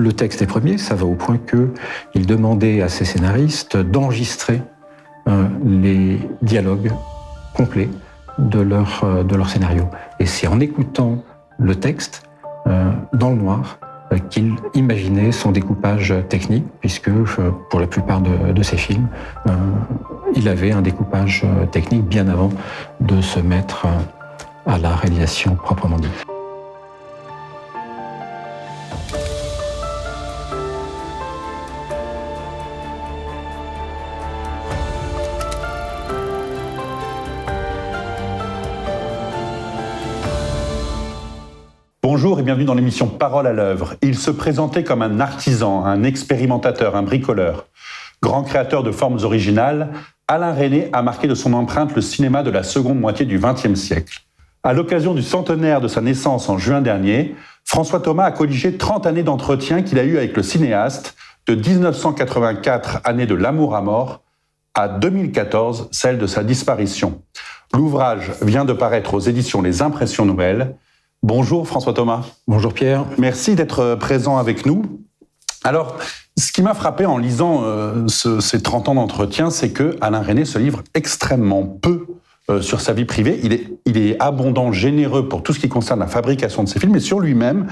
le texte est premier, ça va au point qu'il demandait à ses scénaristes d'enregistrer les dialogues complets de leur scénario. Et c'est en écoutant le texte dans le noir qu'il imaginait son découpage technique, puisque pour la plupart de ses films, il avait un découpage technique bien avant de se mettre à la réalisation proprement dite. Bonjour et bienvenue dans l'émission Parole à l'œuvre. Il se présentait comme un artisan, un expérimentateur, un bricoleur. Grand créateur de formes originales, Alain Resnais a marqué de son empreinte le cinéma de la seconde moitié du XXe siècle. À l'occasion du centenaire de sa naissance en juin dernier, François Thomas a colligé 30 années d'entretien qu'il a eu avec le cinéaste, de 1984, année de l'amour à mort, à 2014, celle de sa disparition. L'ouvrage vient de paraître aux éditions Les Impressions Nouvelles. Bonjour François Thomas. Bonjour Pierre. Merci d'être présent avec nous. Alors, ce qui m'a frappé en lisant ces 30 ans d'entretien, c'est que Alain Resnais se livre extrêmement peu sur sa vie privée. Il est abondant, généreux pour tout ce qui concerne la fabrication de ses films, mais sur lui-même,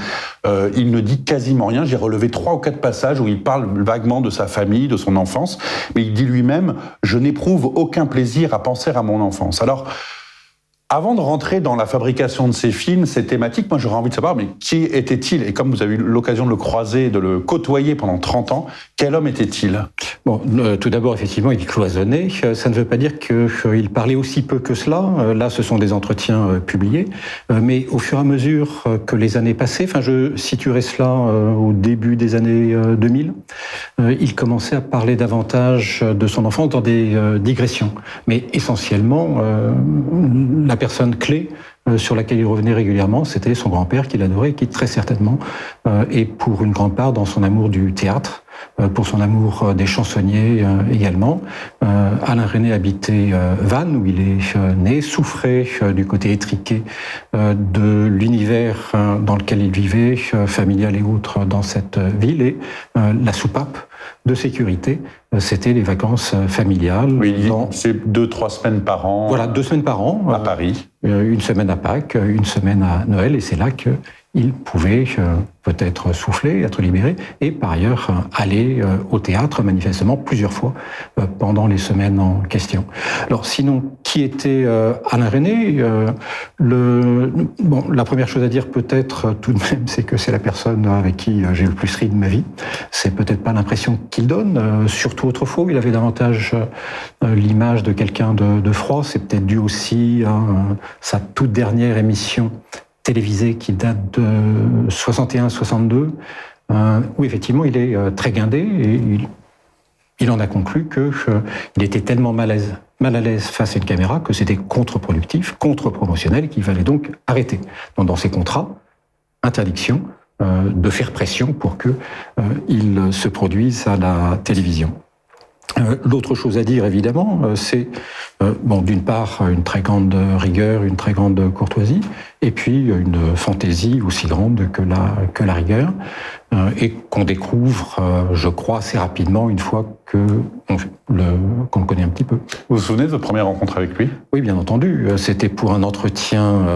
il ne dit quasiment rien. J'ai relevé 3 ou 4 passages où il parle vaguement de sa famille, de son enfance, mais il dit lui-même « Je n'éprouve aucun plaisir à penser à mon enfance ». Alors, avant de rentrer dans la fabrication de ces films, ces thématiques, moi j'aurais envie de savoir, mais qui était-il? Et comme vous avez eu l'occasion de le croiser, de le côtoyer pendant 30 ans, quel homme était-il? Bon, tout d'abord, effectivement, il cloisonnait. Ça ne veut pas dire qu'il parlait aussi peu que cela. Là, ce sont des entretiens publiés. Mais au fur et à mesure que les années passaient, je situerai cela au début des années 2000, il commençait à parler davantage de son enfance dans des digressions. Mais essentiellement, la personne clé sur laquelle il revenait régulièrement, c'était son grand-père qu'il adorait et qui très certainement est pour une grande part dans son amour du théâtre, pour son amour des chansonniers également. Alain Resnais habitait Vannes, où il est né, souffrait du côté étriqué de l'univers dans lequel il vivait, familial et autres dans cette ville, et la soupape de sécurité, c'était les vacances familiales. Oui, c'est 2-3 semaines par an. Voilà, 2 semaines par an. À Paris. Une semaine à Pâques, une semaine à Noël, et c'est là qu'il pouvait peut-être souffler, être libéré, et par ailleurs aller au théâtre manifestement plusieurs fois pendant les semaines en question. Alors sinon, qui était Alain Resnais? La première chose à dire peut-être tout de même, c'est que c'est la personne avec qui j'ai le plus ri de ma vie. C'est peut-être pas l'impression qu'il donne, surtout autrefois, il avait davantage l'image de quelqu'un de froid. C'est peut-être dû aussi à sa toute dernière émission télévisée qui date de 61-62, où effectivement il est très guindé et il en a conclu qu'il était tellement mal à l'aise face à une caméra que c'était contre-productif, contre-promotionnel, qu'il fallait donc arrêter. Donc dans ses contrats, interdiction de faire pression pour qu'il se produise à la télévision. L'autre chose à dire, évidemment, c'est, d'une part, une très grande rigueur, une très grande courtoisie, et puis une fantaisie aussi grande que la rigueur, et qu'on découvre, je crois, assez rapidement une fois qu'on le connaît un petit peu. Vous vous souvenez de votre première rencontre avec lui? Oui, bien entendu. C'était pour un entretien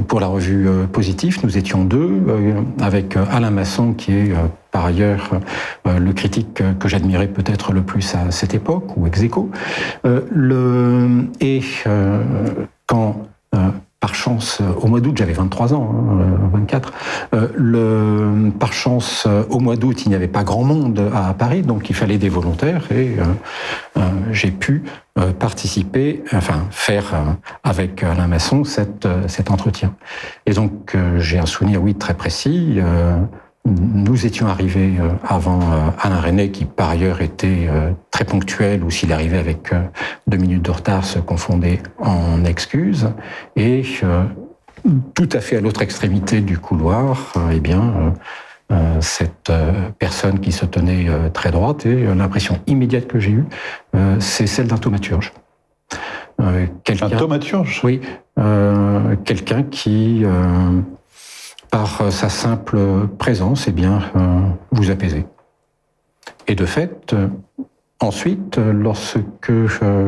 pour la revue Positif. Nous étions 2, avec Alain Masson, qui est par ailleurs le critique que j'admirais peut-être le plus à cette époque, ou ex-aequo. Quand par chance, au mois d'août, j'avais 23 ans, 24, par chance, au mois d'août, il n'y avait pas grand monde à Paris, donc il fallait des volontaires, et j'ai pu faire avec Alain Masson cet entretien. Et donc, j'ai un souvenir, oui, très précis. Nous étions arrivés avant Alain Resnais, qui par ailleurs était très ponctuel, ou s'il arrivait avec 2 minutes de retard, se confondait en excuses. Et tout à fait à l'autre extrémité du couloir, cette personne qui se tenait très droite, et l'impression immédiate que j'ai eue, c'est celle d'un thaumaturge. Un thaumaturge? Oui, quelqu'un qui... par sa simple présence, vous apaiser. Et de fait, ensuite, lorsque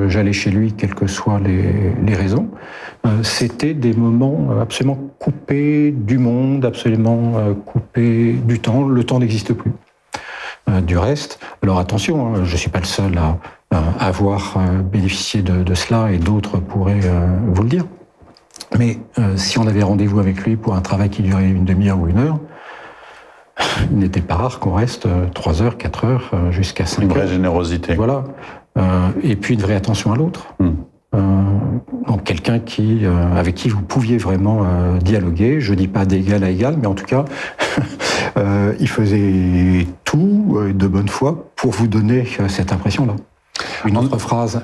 j'allais chez lui, quelles que soient les raisons, c'était des moments absolument coupés du monde, absolument coupés du temps. Le temps n'existe plus. Du reste, alors attention, je ne suis pas le seul à avoir bénéficié de cela, et d'autres pourraient vous le dire. Mais si on avait rendez-vous avec lui pour un travail qui durait une demi-heure ou une heure, il n'était pas rare qu'on reste 3 heures, 4 heures, jusqu'à 5 heures. Une vraie générosité. Voilà. Et puis une vraie attention à l'autre. Donc quelqu'un avec qui vous pouviez vraiment dialoguer. Je ne dis pas d'égal à égal, mais en tout cas, il faisait tout de bonne foi pour vous donner cette impression-là. Une autre phrase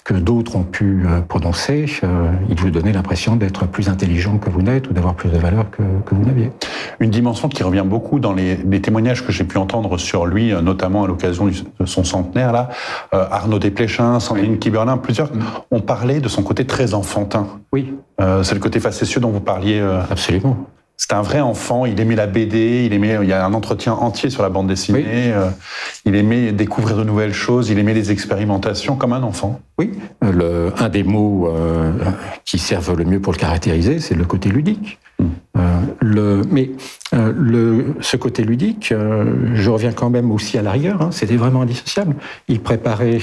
que d'autres ont pu prononcer, il vous donnait l'impression d'être plus intelligent que vous n'êtes ou d'avoir plus de valeur que vous n'aviez. Une dimension qui revient beaucoup dans les témoignages que j'ai pu entendre sur lui, notamment à l'occasion de son centenaire, là, Arnaud Desplechin, Sandrine Kiberlin, plusieurs ont parlé de son côté très enfantin. Oui. C'est le côté facétieux dont vous parliez. Absolument. C'était un vrai enfant, il aimait la BD, il y a un entretien entier sur la bande dessinée, oui. Il aimait découvrir de nouvelles choses, il aimait les expérimentations comme un enfant. Oui, un des mots qui servent le mieux pour le caractériser, c'est le côté ludique. Ce côté ludique, je reviens quand même aussi à la rigueur, c'était vraiment indissociable. Il préparait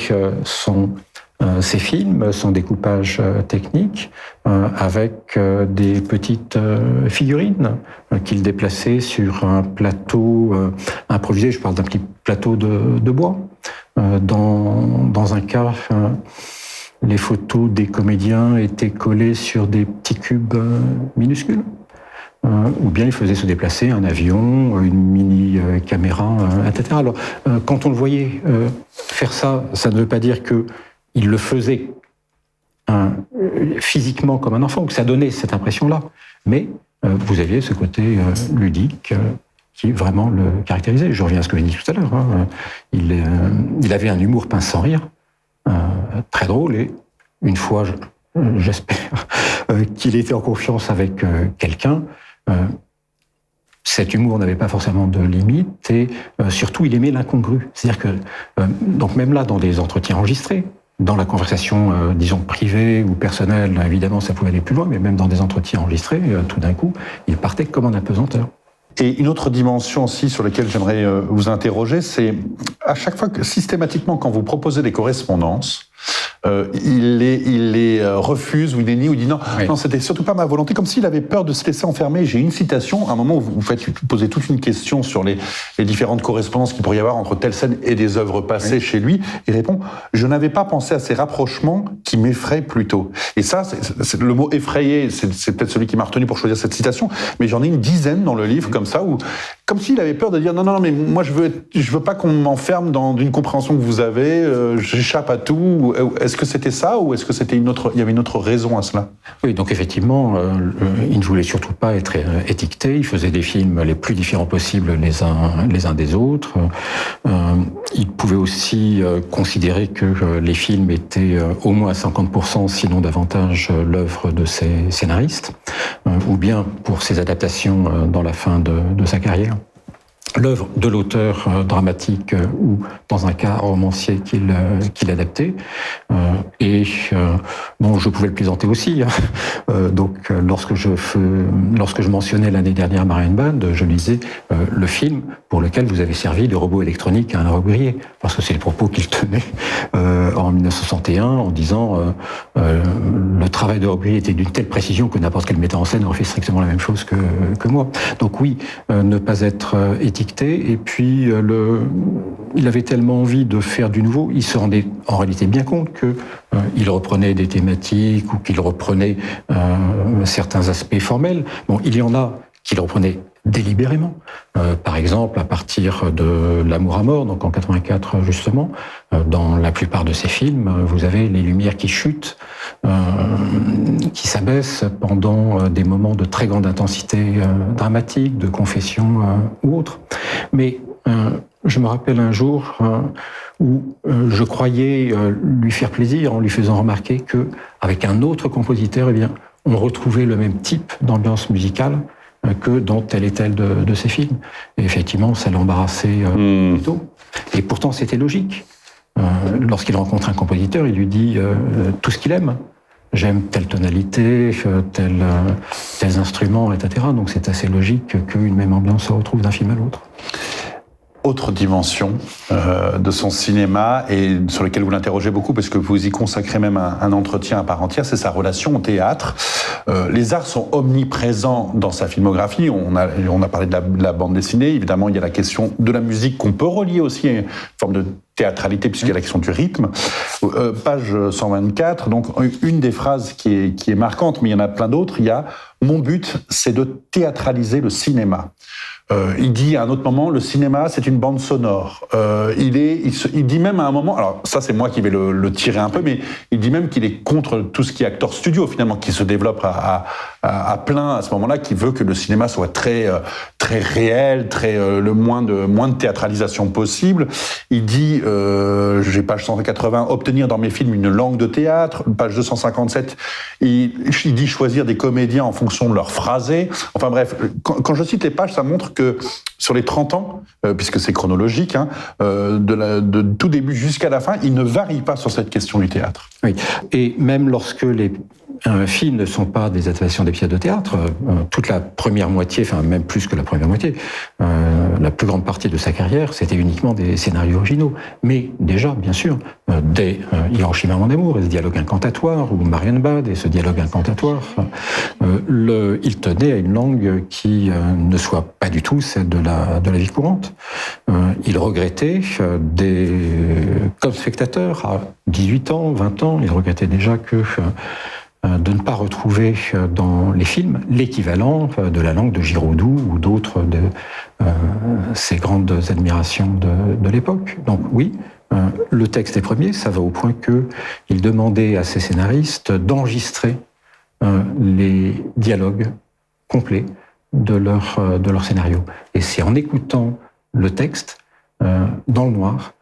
ses films, son découpage technique, avec des petites figurines qu'il déplaçait sur un plateau improvisé. Je parle d'un petit plateau de bois. Dans un cas, les photos des comédiens étaient collées sur des petits cubes minuscules. Ou bien il faisait se déplacer un avion, une mini-caméra, etc. Alors, quand on le voyait faire ça, ça ne veut pas dire qu'il le faisait physiquement comme un enfant, que ça donnait cette impression-là. Mais vous aviez ce côté ludique qui vraiment le caractérisait. Je reviens à ce que j'ai dit tout à l'heure. Il avait un humour pince sans rire, très drôle, et une fois, j'espère, qu'il était en confiance avec quelqu'un, cet humour n'avait pas forcément de limite, et surtout, il aimait l'incongru. C'est-à-dire que, donc même là, dans des entretiens enregistrés, dans la conversation, disons, privée ou personnelle, évidemment, ça pouvait aller plus loin, mais même dans des entretiens enregistrés, tout d'un coup, il partait comme en apesanteur. Et une autre dimension aussi sur laquelle j'aimerais vous interroger, c'est à chaque fois que, systématiquement, quand vous proposez des correspondances, il les refuse ou il les nie ou il dit non, oui. Non, c'était surtout pas ma volonté, comme s'il avait peur de se laisser enfermer. J'ai une citation, à un moment où vous posez toute une question sur les différentes correspondances qu'il pourrait y avoir entre telle scène et des œuvres passées oui. Chez lui. Il répond « Je n'avais pas pensé à ces rapprochements qui m'effraient plutôt ». Et ça, c'est le mot « effrayé », c'est peut-être celui qui m'a retenu pour choisir cette citation, mais j'en ai une dizaine dans le livre comme ça, où, comme s'il avait peur de dire « Non, mais moi je veux pas qu'on m'enferme dans une compréhension que vous avez, j'échappe à tout ». Est-ce que c'était ça ou est-ce que c'était il y avait une autre raison à cela? Oui, donc effectivement, il ne voulait surtout pas être étiqueté. Il faisait des films les plus différents possibles les uns des autres. Il pouvait aussi considérer que les films étaient au moins à 50%, sinon davantage, l'œuvre de ses scénaristes, ou bien pour ses adaptations dans la fin de sa carrière. L'œuvre de l'auteur dramatique ou, dans un cas, romancier qu'il adaptait. Bon, je pouvais le plaisanter aussi. Donc, lorsque je mentionnais l'année dernière Marienbad, je disais le film pour lequel vous avez servi de robot électronique à un ouvrier, parce que c'est le propos qu'il tenait en 1961 en disant le travail de ouvrier était d'une telle précision que n'importe quel metteur en scène aurait fait strictement la même chose que moi. Donc oui, ne pas être étiqueté. Et puis, il avait tellement envie de faire du nouveau, il se rendait en réalité bien compte qu'il reprenait des thématiques ou qu'il reprenait certains aspects formels. Bon, il y en a qu'il reprenait délibérément. Par exemple, à partir de L'amour à mort, donc en 84 justement, dans la plupart de ces films, vous avez les lumières qui chutent, qui s'abaissent pendant des moments de très grande intensité dramatique, de confession ou autre. Mais je me rappelle un jour où je croyais lui faire plaisir en lui faisant remarquer que, avec un autre compositeur, eh bien, on retrouvait le même type d'ambiance musicale que dans tel et tel de ses films. Et effectivement, ça l'embarrassait plutôt. Et pourtant, c'était logique. Lorsqu'il rencontre un compositeur, il lui dit tout ce qu'il aime. J'aime telle tonalité, tels instruments, etc. Donc c'est assez logique qu'une même ambiance se retrouve d'un film à l'autre. Autre dimension de son cinéma, et sur lequel vous l'interrogez beaucoup, parce que vous y consacrez même un entretien à part entière, c'est sa relation au théâtre. Les arts sont omniprésents dans sa filmographie. On a parlé de la bande dessinée, évidemment il y a la question de la musique qu'on peut relier aussi à une forme de théâtralité, puisqu'il y a la question du rythme. Page 124, donc une des phrases qui est marquante, mais il y en a plein d'autres, il y a « Mon but, c'est de théâtraliser le cinéma ». Il dit à un autre moment, le cinéma, c'est une bande sonore. Il dit même à un moment, alors ça c'est moi qui vais le tirer un peu, mais il dit même qu'il est contre tout ce qui est acteur studio finalement, qui se développe à plein à ce moment-là, qui veut que le cinéma soit très réel, le moins de théâtralisation possible. Il dit, j'ai page 180, obtenir dans mes films une langue de théâtre. Page 257, il dit choisir des comédiens en fonction de leur phrasé. Enfin bref, quand je cite les pages, ça montre que sur les 30 ans, puisque c'est chronologique, de tout début jusqu'à la fin, il ne varie pas sur cette question du théâtre. Oui, et même lorsque les films ne sont pas des adaptations des pièces de théâtre, toute la première moitié, enfin même plus que la première moitié, la plus grande partie de sa carrière, c'était uniquement des scénarios originaux. Mais déjà, bien sûr, dès Hiroshima mon amour et ce dialogue incantatoire, ou Marienbad et ce dialogue incantatoire, il tenait à une langue qui ne soit pas du tout celle de la vie courante. Il regrettait, comme spectateur, à 18 ans, 20 ans, il regrettait déjà de ne pas retrouver dans les films l'équivalent de la langue de Giraudoux ou d'autres de ces grandes admirations de l'époque. Donc oui, le texte est premier, ça va au point qu'il demandait à ses scénaristes d'enregistrer les dialogues complets de leur scénario. Et c'est en écoutant le texte dans le noir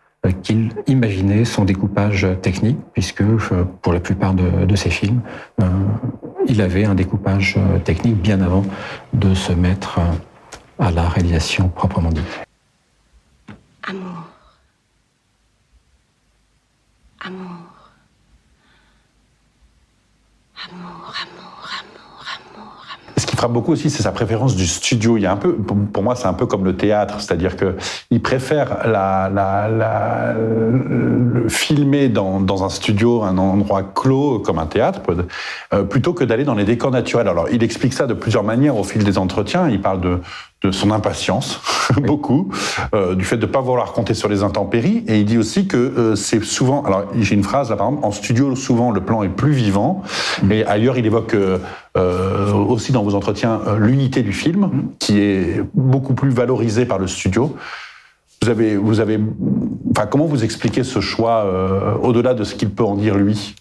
qu'il imaginait son découpage technique, puisque pour la plupart de ses films, il avait un découpage technique bien avant de se mettre à la réalisation proprement dite. Amour. Amour. Amour, amour, amour, amour, amour. Ce qui frappe beaucoup aussi, c'est sa préférence du studio. Il y a un peu, pour moi, c'est un peu comme le théâtre, c'est-à-dire que il préfère le filmer dans un studio, un endroit clos comme un théâtre, plutôt que d'aller dans les décors naturels. Alors, il explique ça de plusieurs manières au fil des entretiens. Il parle de son impatience, beaucoup, du fait de ne pas vouloir compter sur les intempéries. Et il dit aussi que c'est souvent... Alors, j'ai une phrase, là, par exemple, en studio, souvent, le plan est plus vivant. Et ailleurs, il évoque aussi dans vos entretiens l'unité du film, qui est beaucoup plus valorisée par le studio. Comment vous expliquez ce choix, au-delà de ce qu'il peut en dire, lui ?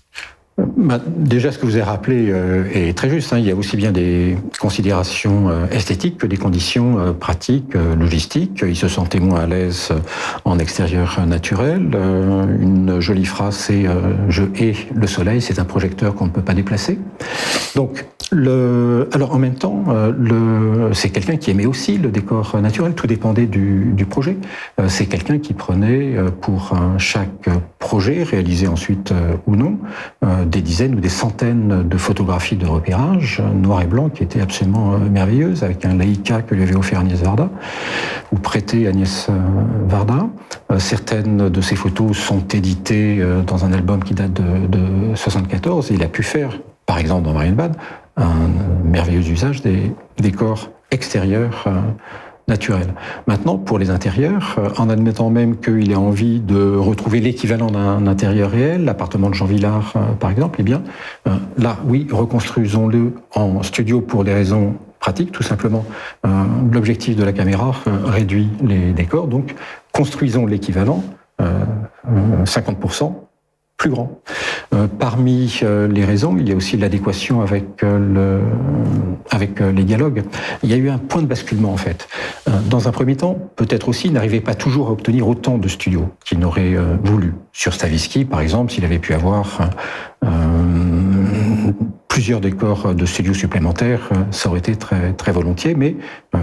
Déjà, ce que vous avez rappelé est très juste. Il y a aussi bien des considérations esthétiques que des conditions pratiques, logistiques. Il se sentait moins à l'aise en extérieur naturel. Une jolie phrase, c'est « Je hais le soleil, c'est un projecteur qu'on ne peut pas déplacer ». Donc, alors en même temps, c'est quelqu'un qui aimait aussi le décor naturel. Tout dépendait du projet. C'est quelqu'un qui prenait pour chaque projet, réalisé ensuite ou non, des dizaines ou des centaines de photographies de repérage, noir et blanc, qui étaient absolument merveilleuses, avec un Leica que lui avait offert Agnès Varda, ou prêté Agnès Varda. Certaines de ces photos sont éditées dans un album qui date de 1974. Il a pu faire, par exemple dans Marienbad, un merveilleux usage des décors extérieurs naturels. Maintenant, pour les intérieurs, en admettant même qu'il ait envie de retrouver l'équivalent d'un intérieur réel, l'appartement de Jean Vilar, par exemple, eh bien, là, oui, reconstruisons-le en studio pour des raisons pratiques, tout simplement. L'objectif de la caméra réduit les décors, donc construisons l'équivalent, 50%, plus grand. Parmi les raisons, il y a aussi l'adéquation avec les dialogues. Il y a eu un point de basculement, en fait. Dans un premier temps, peut-être aussi, il n'arrivait pas toujours à obtenir autant de studios qu'il n'aurait voulu. Sur Stavisky, par exemple, s'il avait pu avoir plusieurs décors de studio supplémentaires, ça aurait été très, très volontiers, mais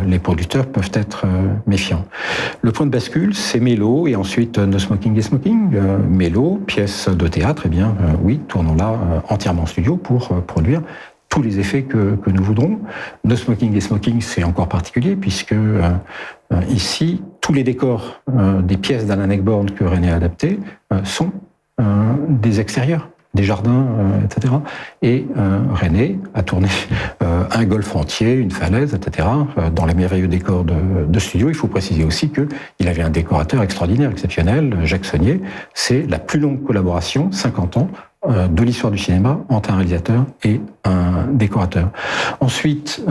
les producteurs peuvent être méfiants. Le point de bascule, c'est Mélo et ensuite No Smoking et Smoking. Mélo, pièce de théâtre, eh bien oui, tournons-la entièrement en studio pour produire tous les effets que nous voudrons. No Smoking et Smoking, c'est encore particulier puisque ici, tous les décors des pièces d'Alan Ayckbourn que René a adaptées sont des extérieurs, des jardins, etc. Et René a tourné un golfe entier, une falaise, etc. Dans les merveilleux décors de studio. Il faut préciser aussi qu'il avait un décorateur extraordinaire, exceptionnel, Jacques Saunier. C'est la plus longue collaboration, 50 ans, de l'histoire du cinéma entre un réalisateur et un décorateur. Ensuite,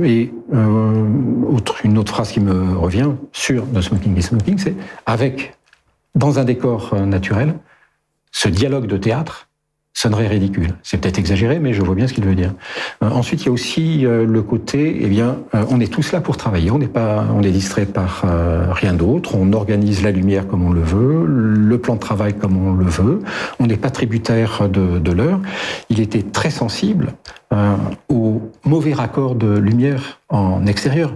une autre phrase qui me revient sur No Smoking et Smoking, c'est avec, dans un décor naturel, ce dialogue de théâtre sonnerait ridicule. C'est peut-être exagéré, mais je vois bien ce qu'il veut dire. Ensuite, il y a aussi le côté, eh bien, on est tous là pour travailler, on est distrait par rien d'autre, on organise la lumière comme on le veut, le plan de travail comme on le veut, on n'est pas tributaire de l'heure. Il était très sensible au mauvais raccord de lumière en extérieur.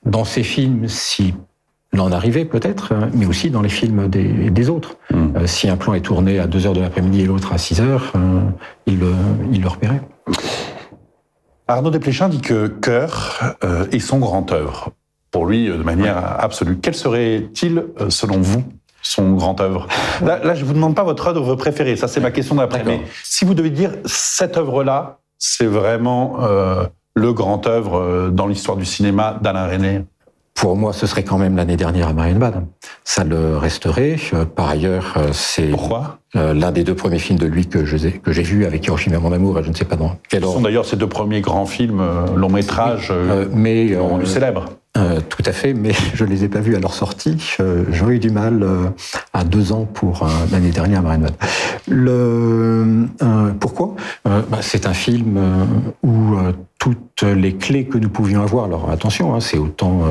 Dans ses films, si l'en arrivait peut-être, mais aussi dans les films des autres. Si un plan est tourné à 2h de l'après-midi et l'autre à 6h, il le repérait. Arnaud Desplechin dit que Cœur est son grand œuvre. Pour lui, de manière absolue. Quel serait-il, selon vous, son grand œuvre? Là, je ne vous demande pas votre œuvre préférée, ça c'est ma question d'après. Mais si vous devez dire, cette œuvre-là, c'est vraiment le grand œuvre dans l'histoire du cinéma d'Alain Resnais. Pour moi, ce serait quand même l'année dernière à Marienbad. Ça le resterait. Par ailleurs, c'est l'un des 2 premiers films de lui que j'ai vu avec Hiroshima mon amour, je ne sais pas dans quel ordre. Ce sont d'ailleurs ses 2 premiers grands films, longs métrages, rendus célèbres. Tout à fait, mais je ne les ai pas vus à leur sortie. J'aurais eu du mal à 2 ans pour l'année dernière à Marienbad. Pourquoi c'est un film où toutes les clés que nous pouvions avoir, alors attention, c'est autant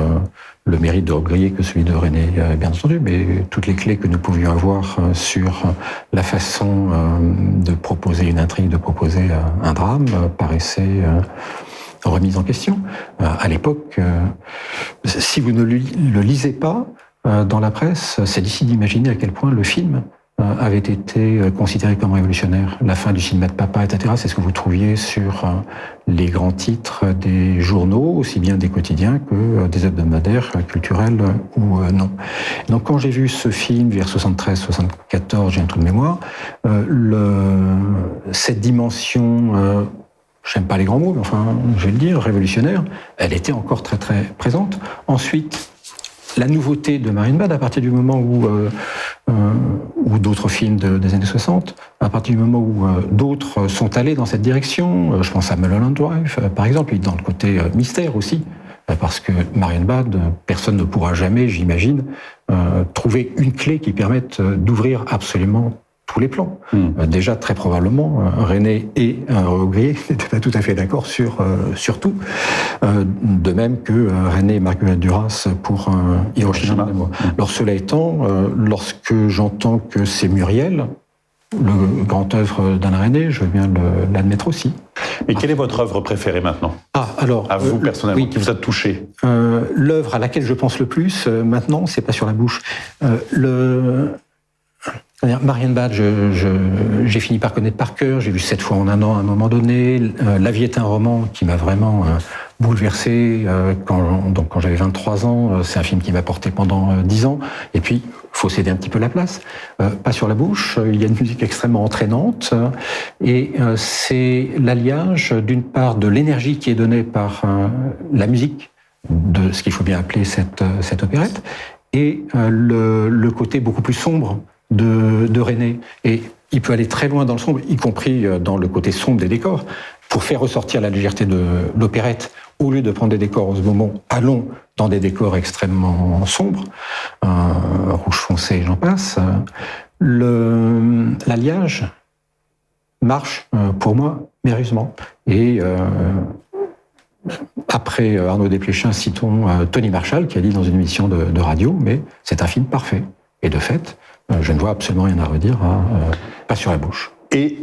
le mérite de Rob Grillet que celui de René, bien entendu, mais toutes les clés que nous pouvions avoir sur la façon de proposer une intrigue, de proposer un drame, paraissaient remise en question. À l'époque, si vous ne le lisez pas dans la presse, c'est difficile d'imaginer à quel point le film avait été considéré comme révolutionnaire. La fin du cinéma de papa, etc., c'est ce que vous trouviez sur les grands titres des journaux, aussi bien des quotidiens que des hebdomadaires culturels ou non. Donc quand j'ai vu ce film vers 73-74, j'ai un trou de mémoire, cette dimension... j'aime pas les grands mots, mais enfin, je vais le dire, révolutionnaire, elle était encore très très présente. Ensuite, la nouveauté de Marienbad, à partir du moment où d'autres films des années 60, à partir du moment où d'autres sont allés dans cette direction, je pense à Mulholland Drive, par exemple, et dans le côté mystère aussi, parce que Marienbad, personne ne pourra jamais, j'imagine, trouver une clé qui permette d'ouvrir absolument tous les plans. Déjà, très probablement, René et Rob Grillet n'étaient pas tout à fait d'accord sur tout. De même que René et Marguerite Duras pour Hiroshima. Alors, cela étant, lorsque j'entends que c'est Muriel, le grand œuvre d'Alain Resnais, je veux bien l'admettre aussi. Et quelle est votre œuvre préférée maintenant? Alors, à vous personnellement, qui vous a touché? L'œuvre à laquelle je pense le plus, maintenant, c'est pas sur la bouche. Marienbad, j'ai fini par connaître par cœur, j'ai vu 7 fois en un an à un moment donné. La vie est un roman qui m'a vraiment bouleversé quand j'avais 23 ans. C'est un film qui m'a porté pendant 10 ans. Et puis, faut céder un petit peu la place. Pas sur la bouche, il y a une musique extrêmement entraînante. Et c'est l'alliage, d'une part, de l'énergie qui est donnée par la musique, de ce qu'il faut bien appeler cette opérette, et le côté beaucoup plus sombre de René. Et il peut aller très loin dans le sombre, y compris dans le côté sombre des décors, pour faire ressortir la légèreté de l'opérette. Au lieu de prendre des décors en ce moment, allons dans des décors extrêmement sombres, rouge foncé, j'en passe. L'alliage marche, pour moi, merveilleusement. Et après Arnaud Desplechin, citons Tony Marshall, qui a dit dans une émission de radio, mais c'est un film parfait. Et de fait, je ne vois absolument rien à redire, pas sur la bouche. Et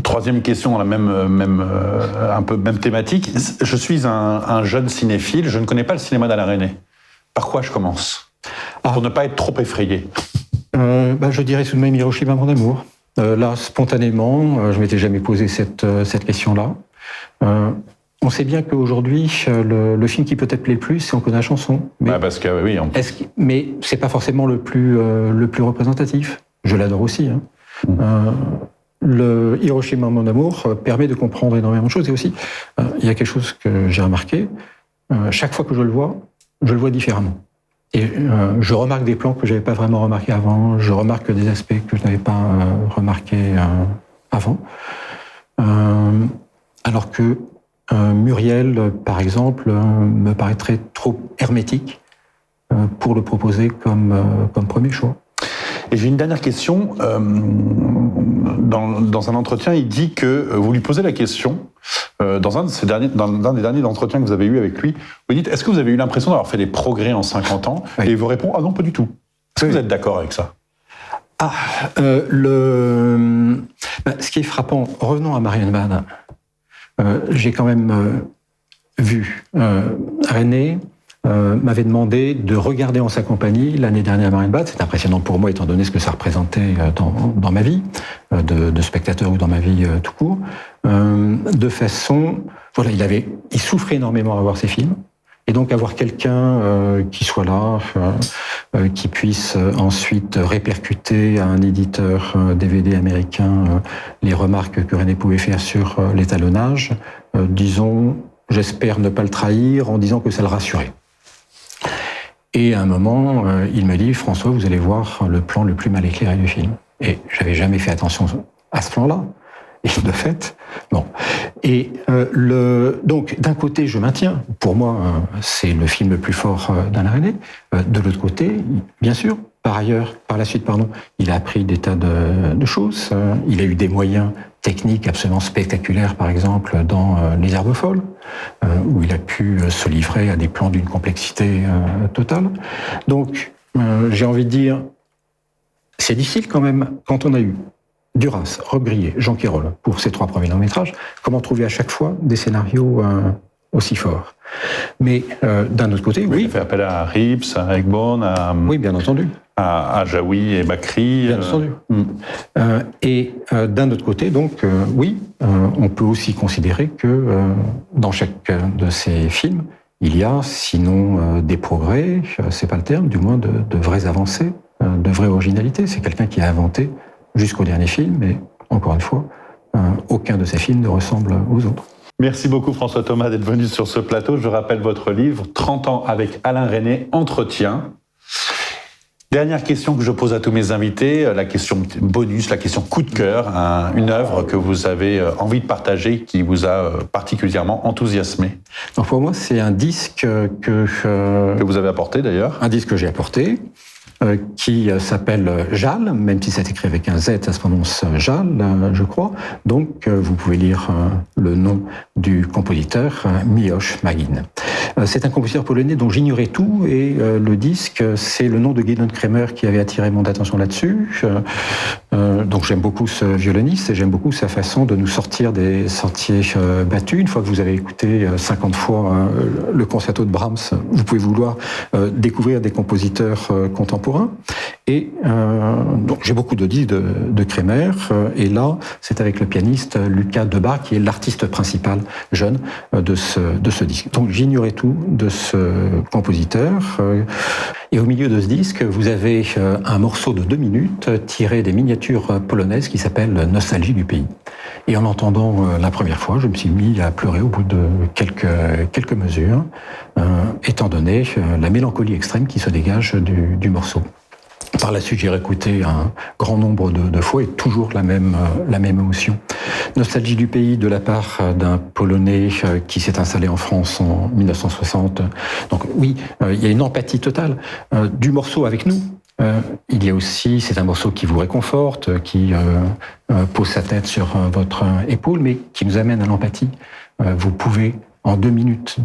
troisième question dans la même thématique. Je suis un jeune cinéphile, je ne connais pas le cinéma d'Alain Resnais. Par quoi je commence? Pour ne pas être trop effrayé. Je dirais tout de même Hiroshima, mon amour. Là, spontanément, je m'étais jamais posé cette question-là. On sait bien qu'aujourd'hui, le film qui peut-être plaît le plus, c'est On connaît la chanson. Mais, parce que oui. Mais c'est pas forcément le plus représentatif. Je l'adore aussi. Le Hiroshima, mon amour, permet de comprendre énormément de choses. Et aussi, il y a quelque chose que j'ai remarqué. Chaque fois que je le vois différemment. Et je remarque des plans que je n'avais pas vraiment remarqués avant. Je remarque des aspects que je n'avais pas remarqués avant. Alors que Muriel, par exemple, me paraîtrait trop hermétique pour le proposer comme premier choix. Et j'ai une dernière question. Dans un entretien, il dit que vous lui posez la question, dans un des derniers entretiens que vous avez eu avec lui, vous dites, est-ce que vous avez eu l'impression d'avoir fait des progrès en 50 ans? Oui. Et il vous répond, ah non, pas du tout. Est-ce que vous êtes d'accord avec ça? Ce qui est frappant, revenons à Marianne Bad, j'ai quand même vu René m'avait demandé de regarder en sa compagnie l'année dernière Marianne Bad. C'est impressionnant pour moi, étant donné ce que ça représentait dans ma vie, de spectateur ou dans ma vie tout court. De façon... Voilà, il souffrait énormément à voir ces films. Et donc avoir quelqu'un qui soit là, qui puisse ensuite répercuter à un éditeur DVD américain les remarques que René pouvait faire sur l'étalonnage, disons, j'espère ne pas le trahir en disant que ça le rassurait. Et à un moment, il me dit, François, vous allez voir le plan le plus mal éclairé du film. Et j'avais jamais fait attention à ce plan-là. Et de fait, bon. Et donc, d'un côté, je maintiens. Pour moi, c'est le film le plus fort d'Alain Resnais. De l'autre côté, bien sûr, par la suite, il a appris des tas de choses. Il a eu des moyens techniques absolument spectaculaires, par exemple, dans Les Herbes folles, où il a pu se livrer à des plans d'une complexité totale. Donc, j'ai envie de dire, c'est difficile quand même, quand on a eu Duras, Rob Grillet, Jean Quérol, pour ces 3 premiers longs-métrages, comment trouver à chaque fois des scénarios aussi forts. Mais d'un autre côté, oui. Il a fait appel à Rips, à Egborn, oui, bien entendu. À Jaoui et Bakri. Bien entendu. Et d'un autre côté, donc, oui, on peut aussi considérer que dans chacun de ces films, il y a, sinon des progrès, c'est pas le terme, du moins de vraies avancées, de vraies originalités. C'est quelqu'un qui a inventé jusqu'au dernier film, mais encore une fois, aucun de ces films ne ressemble aux autres. Merci beaucoup François Thomas d'être venu sur ce plateau. Je rappelle votre livre, 30 ans avec Alain Resnais, Entretien. Dernière question que je pose à tous mes invités, la question bonus, la question coup de cœur, une œuvre que vous avez envie de partager, qui vous a particulièrement enthousiasmé. Donc pour moi, c'est un disque que vous avez apporté d'ailleurs. Un disque que j'ai apporté, qui s'appelle Jal, même si c'est écrit avec un Z, ça se prononce Jal, je crois. Donc, vous pouvez lire le nom du compositeur, Miłosz Magin. C'est un compositeur polonais dont j'ignorais tout, et le disque, c'est le nom de Gidon Kremer qui avait attiré mon attention là-dessus. Donc, j'aime beaucoup ce violoniste, et j'aime beaucoup sa façon de nous sortir des sentiers battus. Une fois que vous avez écouté 50 fois le concerto de Brahms, vous pouvez vouloir découvrir des compositeurs contemporains. Et donc j'ai beaucoup de disques de Kremer, et là c'est avec le pianiste Lucas Debar qui est l'artiste principal jeune de ce disque. Donc j'ignorais tout de ce compositeur, et au milieu de ce disque vous avez un morceau de 2 minutes tiré des miniatures polonaises qui s'appelle Nostalgie du pays. Et en l'entendant la première fois, je me suis mis à pleurer au bout de quelques mesures, étant donné la mélancolie extrême qui se dégage du morceau. Par la suite, j'ai réécouté un grand nombre de fois et toujours la même émotion. Nostalgie du pays de la part d'un Polonais qui s'est installé en France en 1960. Donc oui, il y a une empathie totale du morceau avec nous. Il y a aussi, c'est un morceau qui vous réconforte, qui pose sa tête sur votre épaule, mais qui nous amène à l'empathie. Vous pouvez, en 2 minutes,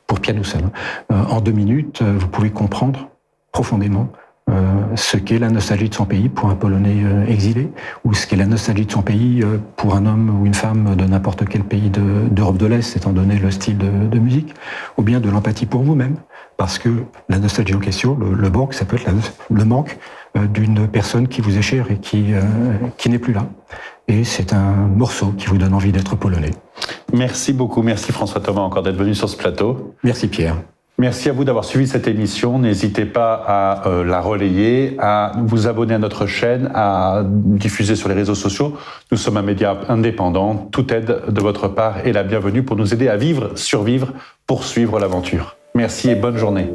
pour piano seul, en 2 minutes, vous pouvez comprendre profondément ce qu'est la nostalgie de son pays pour un Polonais exilé, ou ce qu'est la nostalgie de son pays pour un homme ou une femme de n'importe quel pays d'Europe de l'Est, étant donné le style de musique, ou bien de l'empathie pour vous-même, parce que la nostalgie en question, le manque, ça peut être le manque d'une personne qui vous est chère et qui n'est plus là. Et c'est un morceau qui vous donne envie d'être polonais. Merci beaucoup, merci François Thomas encore d'être venu sur ce plateau. Merci Pierre. Merci à vous d'avoir suivi cette émission. N'hésitez pas à la relayer, à vous abonner à notre chaîne, à diffuser sur les réseaux sociaux. Nous sommes un média indépendant. Toute aide de votre part est la bienvenue pour nous aider à vivre, survivre, poursuivre l'aventure. Merci et bonne journée.